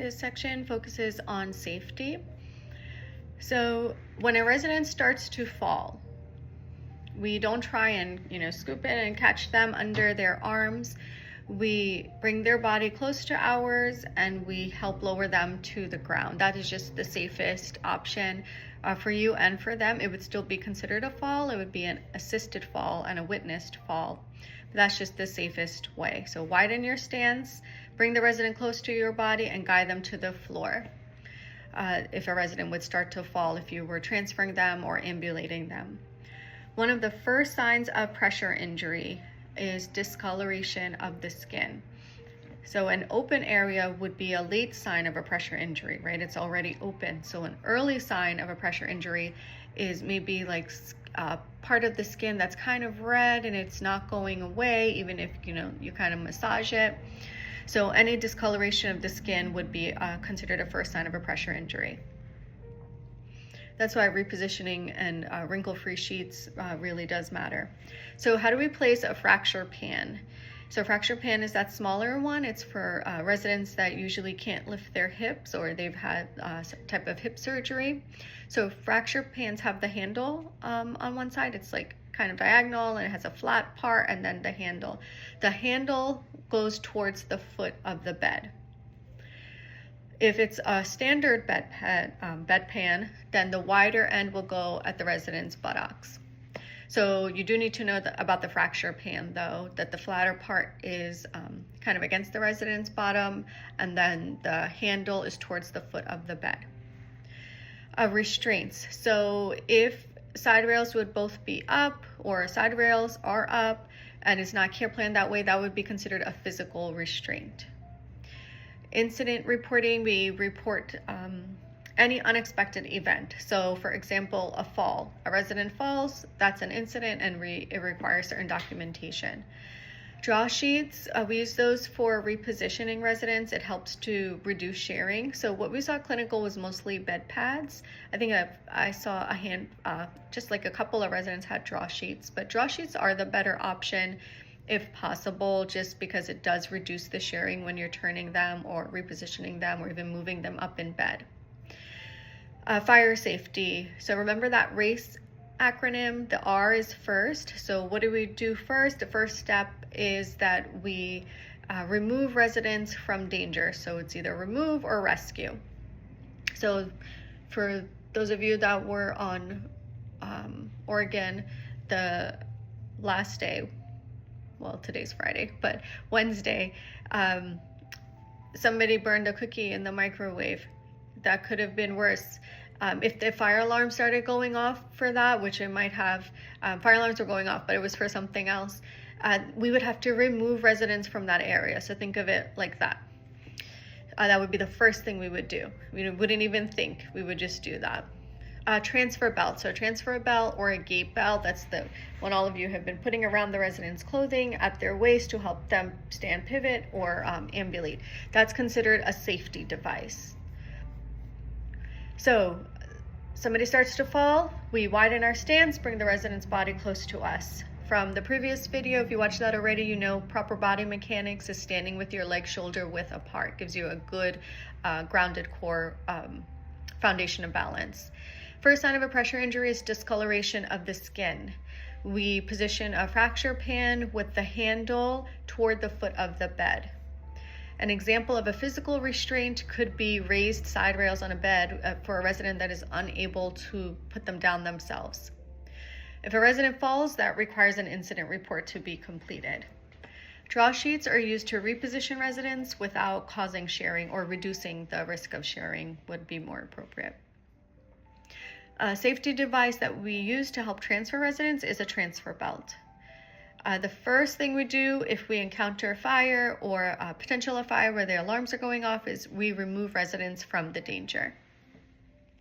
This section focuses on safety. So when a resident starts to fall, we don't try and scoop in and catch them under their arms. We bring their body close to ours and we help lower them to the ground. That is just the safest option for you and for them. It would still be considered a fall. It would be an assisted fall and a witnessed fall. But that's just the safest way. So widen your stance, bring the resident close to your body and guide them to the floor. If a resident would start to fall, if you were transferring them or ambulating them. One of the first signs of pressure injury is discoloration of the skin. So an open area would be a late sign of a pressure injury, right? It's already open. So an early sign of a pressure injury is maybe like part of the skin that's kind of red and it's not going away, even if you kind of massage it. So any discoloration of the skin would be considered a first sign of a pressure injury. That's why repositioning and wrinkle-free sheets really does matter. So how do we place a fracture pan? So fracture pan is that smaller one. It's for residents that usually can't lift their hips or they've had some type of hip surgery. So fracture pans have the handle on one side. It's like kind of diagonal and it has a flat part and then the handle. The handle goes towards the foot of the bed. If it's a standard bedpan, then the wider end will go at the resident's buttocks. So you do need to know about the fracture pan though, that the flatter part is kind of against the resident's bottom and then the handle is towards the foot of the bed. Restraints. So if side rails would both be up or side rails are up and it's not care planned that way, that would be considered a physical restraint. Incident reporting, we report any unexpected event. So for example, a fall. A resident falls, that's an incident and it requires certain documentation. Draw sheets, we use those for repositioning residents. It helps to reduce sharing. So what we saw clinical was mostly bed pads. I think I saw just like a couple of residents had draw sheets, but draw sheets are the better option if possible, just because it does reduce the sharing when you're turning them or repositioning them or even moving them up in bed. Fire safety. So remember that RACE acronym, the R is first. So what do we do first? The first step is that we remove residents from danger. So it's either remove or rescue. So for those of you that were on Oregon, the last day, well, today's Friday, but Wednesday, somebody burned a cookie in the microwave. That could have been worse. If the fire alarm started going off for that, which it might have, fire alarms were going off, but it was for something else, we would have to remove residents from that area. So think of it like that. That would be the first thing we would do. We wouldn't even think, we would just do that. Transfer belt. So transfer belt or a gait belt, that's the one all of you have been putting around the resident's clothing at their waist to help them stand pivot or ambulate. That's considered a safety device. So somebody starts to fall, we widen our stance, bring the resident's body close to us. From the previous video, if you watched that already, you know proper body mechanics is standing with your leg shoulder width apart. Gives you a good grounded core foundation of balance. First sign of a pressure injury is discoloration of the skin. We position a fracture pan with the handle toward the foot of the bed. An example of a physical restraint could be raised side rails on a bed for a resident that is unable to put them down themselves. If a resident falls, that requires an incident report to be completed. Draw sheets are used to reposition residents without causing sharing or reducing the risk of sharing would be more appropriate. A safety device that we use to help transfer residents is a transfer belt. The first thing we do if we encounter fire or potential of fire where the alarms are going off is we remove residents from the danger.